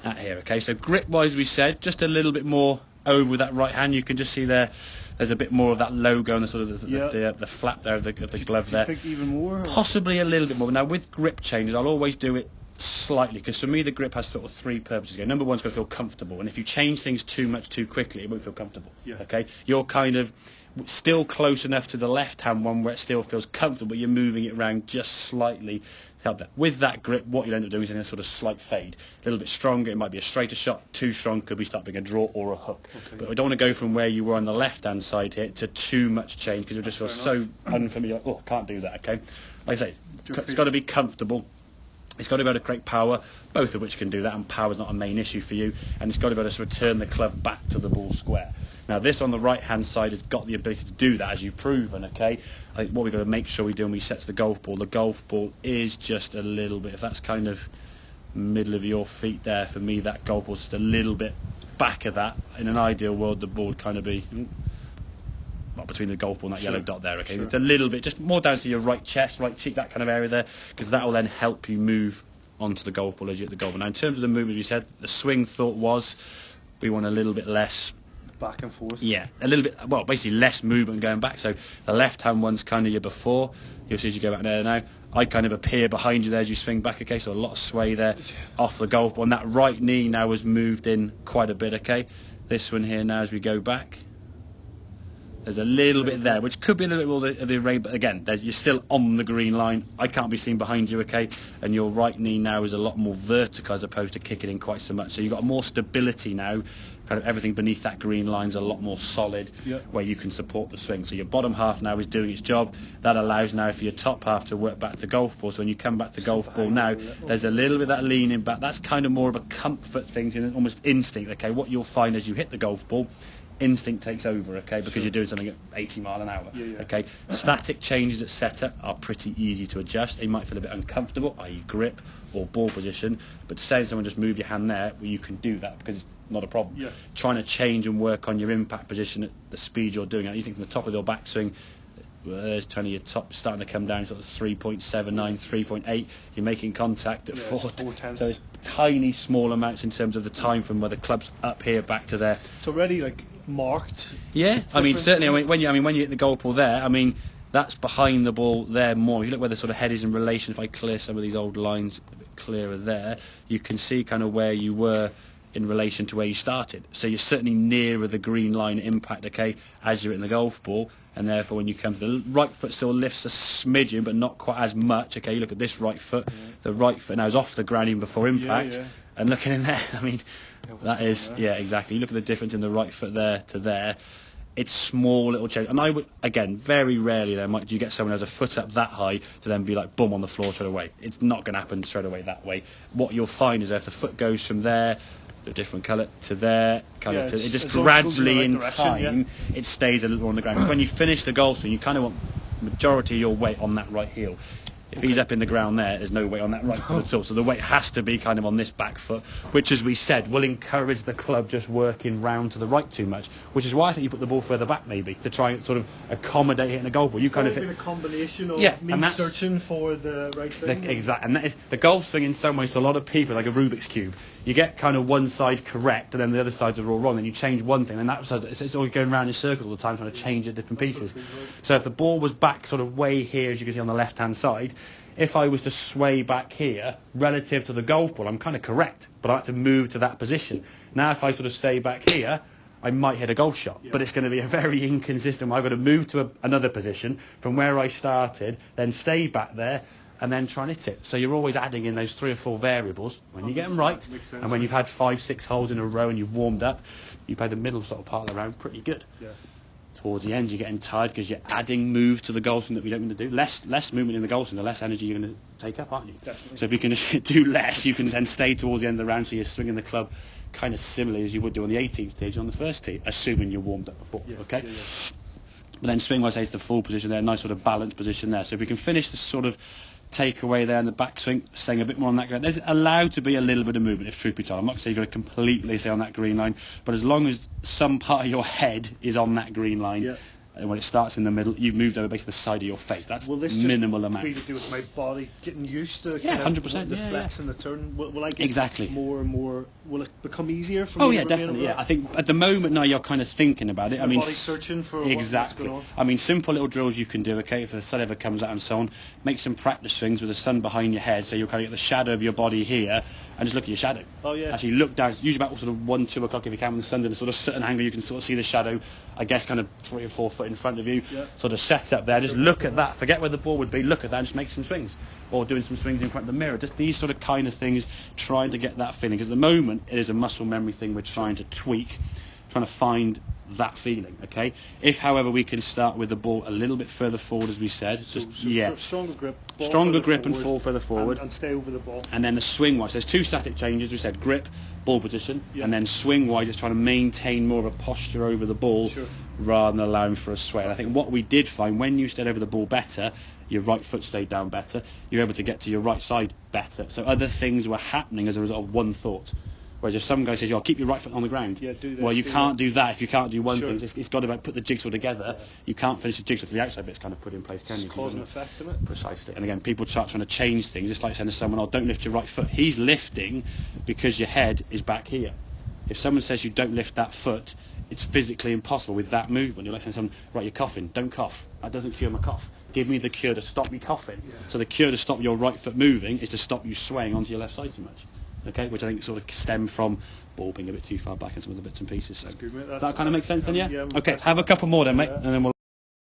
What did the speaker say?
at here. Okay, so grip wise, we said just a little bit more over with that right hand. You can just see there's a bit more of that logo on the sort of the flap there of the glove there. Do you think even more? Possibly a little bit more. Now with grip changes, I'll always do it slightly, because for me the grip has sort of three purposes. Again, number one's got to feel comfortable, and if you change things too much too quickly, it won't feel comfortable. Okay, you're kind of still close enough to the left hand one where it still feels comfortable, but you're moving it around just slightly to help that. With that grip, what you'll end up doing is in a sort of slight fade, a little bit stronger. It might be a straighter shot, too strong, could be start being a draw or a hook. But we don't want to go from where you were on the left hand side here to too much change, because you'll just feel so unfamiliar. Oh, can't do that. Okay, like I say, it's got to be comfortable. It's got to be able to create power, both of which can do that, and power's not a main issue for you, and it's got to be able to return the club back to the ball square. Now this on the right hand side has got the ability to do that, as you've proven. Okay, I think what we've got to make sure we do when we set to the golf ball is just a little bit, if that's kind of middle of your feet there, for me that golf ball's just a little bit back of that. In an ideal world the ball would kind of be between the golf ball and that yellow dot there. Okay, it's a little bit just more down to your right chest, right cheek, that kind of area there, because that will then help you move onto the golf ball as you hit the golf ball. Now in terms of the movement, we said the swing thought was we want a little bit less back and forth. Yeah, a little bit, well, basically less movement going back. So the left hand one's kind of your before. You'll see as you go back there now, I kind of appear behind you there as you swing back. Okay, so a lot of sway there off the golf ball, and that right knee now has moved in quite a bit. Okay, this one here now as we go back, there's a little bit there, which could be a little bit more of the array, but again, you're still on the green line. I can't be seen behind you, okay? And your right knee now is a lot more vertical as opposed to kicking in quite so much. So you've got more stability now. Kind of everything beneath that green line's a lot more solid, where you can support the swing. So your bottom half now is doing its job. That allows now for your top half to work back to golf ball. So when you come back to golf ball now, there's a little bit of that leaning back. That's kind of more of a comfort thing, almost instinct, okay? What you'll find as you hit the golf ball, instinct takes over, okay, because you're doing something at 80 mile an hour. Okay, static changes at setup are pretty easy to adjust. They might feel a bit uncomfortable, i.e. grip or ball position, but saying to someone just move your hand there, well, you can do that because it's not a problem. Trying to change and work on your impact position at the speed you're doing it. You think from the top of your backswing, there's Tony, your top starting to come down sort of 3.79, 3.8. You're making contact at 4 so it's tiny small amounts in terms of the time from where the club's up here back to there. It's already like marked. Yeah, I mean certainly. When you hit the golf ball there, I mean that's behind the ball there more. If you look where the sort of head is in relation, if I clear some of these old lines a bit clearer there, you can see kind of where you were in relation to where you started. So you're certainly nearer the green line impact, okay, as you're in the golf ball, and therefore when you come to the right foot still lifts a smidgen, but not quite as much. Okay, you look at this right foot, the right foot now is off the ground even before impact, and looking in there, I mean, that is, exactly. You look at the difference in the right foot there to there. It's small little change, and I would, again, very rarely do you get someone who has a foot up that high to then be like boom on the floor straight away. It's not going to happen straight away that way. What you'll find is if the foot goes from there, a different colour, to there, it just gradually in time it stays a little more on the ground. Because when you finish the golf swing, you kind of want majority of your weight on that right heel. If he's up in the ground there's no weight on that right foot at all. So the weight has to be kind of on this back foot, which, as we said, will encourage the club just working round to the right too much, which is why I think you put the ball further back maybe, to try and sort of accommodate hitting a golf ball. You kind of hit a combination of me searching for the right thing. Exactly, and that is the golf swing in some ways to a lot of people like a Rubik's Cube. You get kind of one side correct and then the other sides are all wrong, then you change one thing and that side, it's all going around in circles all the time trying to change the different pieces. So if the ball was back sort of way here, as you can see on the left hand side, if I was to sway back here relative to the golf ball, I'm kind of correct, but I have to move to that position. Now if I sort of stay back here, I might hit a golf shot, but it's going to be a very inconsistent one. I've got to move to another position from where I started, then stay back there, and then try and hit it. So you're always adding in those 3 or 4 variables. When you get them right, and when you've had 5, 6 holes in a row and you've warmed up, you play the middle sort of part of the round pretty good. Towards the end, you're getting tired because you're adding moves to the golf swing that we don't want to do. Less movement in the golf swing, the less energy you're going to take up, aren't you? Definitely. So if you can do less, you can then stay towards the end of the round, so you're swinging the club kind of similarly as you would do on the 18th stage on the first tee, assuming you're warmed up before. Okay. But then swing wise, to the full position there, nice sort of balanced position there. So if we can finish this sort of takeaway there in the backswing, staying a bit more on that ground. There's allowed to be a little bit of movement, if truth be told. I'm not saying you've got to completely stay on that green line, but as long as some part of your head is on that green line, And when it starts in the middle, you've moved over basically the side of your face. That's minimal amount. Will this just be to do with my body getting used to Yeah, 100%. the flex and the turn? Will I get exactly more and more? Will it become easier for Oh me? yeah, definitely. Yeah, I think at the moment now you're kind of thinking about it. I mean, body searching for exactly. what's going on. I mean, simple little drills you can do. Okay, if the sun ever comes out and so on, make some practice swings with the sun behind your head, so you'll kind of get the shadow of your body here, and just look at your shadow. Oh yeah. Actually look down. Usually about sort of 1-2 o'clock if you can when the sun's in a sort of certain angle, you can sort of see the shadow. I guess kind of 3 or 4 foot in front of you. Yeah. Sort of set up there. Just look at that. Forget where the ball would be. Look at that and just make some swings. Or doing some swings in front of the mirror. Just these sort of kind of things, trying to get that feeling. Because at the moment it is a muscle memory thing we're trying to tweak, trying to find that feeling. Okay. If, however, we can start with the ball a little bit further forward, as we said, Stronger grip. Ball stronger grip forward, and fall further forward, and stay over the ball. and then the swing wise. There's 2 static changes. We said grip, ball position, and then swing wise, just trying to maintain more of a posture over the ball rather than allowing for a sway. And I think what we did find when you stayed over the ball better, your right foot stayed down better. You're able to get to your right side better. So other things were happening as a result of one thought. Whereas if some guy says, "Yo, keep your right foot on the ground," do this, well, you can't do that if you can't do one thing. Sure. It's got to put the jigsaw together. You can't finish the jigsaw till the outside bit's kind of put in place, can you? Cause and effect, isn't it? Precisely. And again, people start trying to change things. It's like saying to someone, "Oh, don't lift your right foot." He's lifting because your head is back here. If someone says you don't lift that foot, it's physically impossible with that movement. You're like saying to someone, "Right, you're coughing. Don't cough. That doesn't cure my cough. Give me the cure to stop me coughing." So the cure to stop your right foot moving is to stop you swaying onto your left side too much. Okay, which I think sort of stem from ball being a bit too far back in some of the bits and pieces. So That's good, mate. that kind of makes sense then, yeah? Yeah, okay, have a couple more then, mate, and then we'll